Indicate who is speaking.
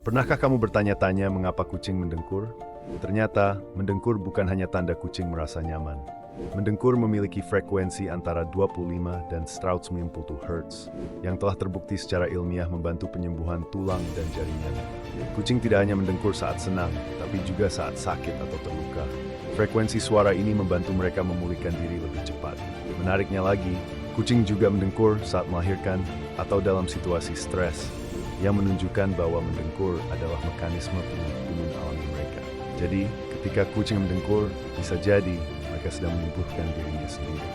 Speaker 1: Pernahkah kamu bertanya-tanya mengapa kucing mendengkur? Ternyata, mendengkur bukan hanya tanda kucing merasa nyaman. Mendengkur memiliki frekuensi antara 25 dan 190 Hz, yang telah terbukti secara ilmiah membantu penyembuhan tulang dan jaringan. Kucing tidak hanya mendengkur saat senang, tapi juga saat sakit atau terluka. Frekuensi suara ini membantu mereka memulihkan diri lebih cepat. Menariknya lagi, kucing juga mendengkur saat melahirkan atau dalam situasi stres, yang menunjukkan bahwa mendengkur adalah mekanisme penyembuhan alami mereka. Jadi, ketika kucing mendengkur, bisa jadi mereka sedang menyembuhkan dirinya sendiri.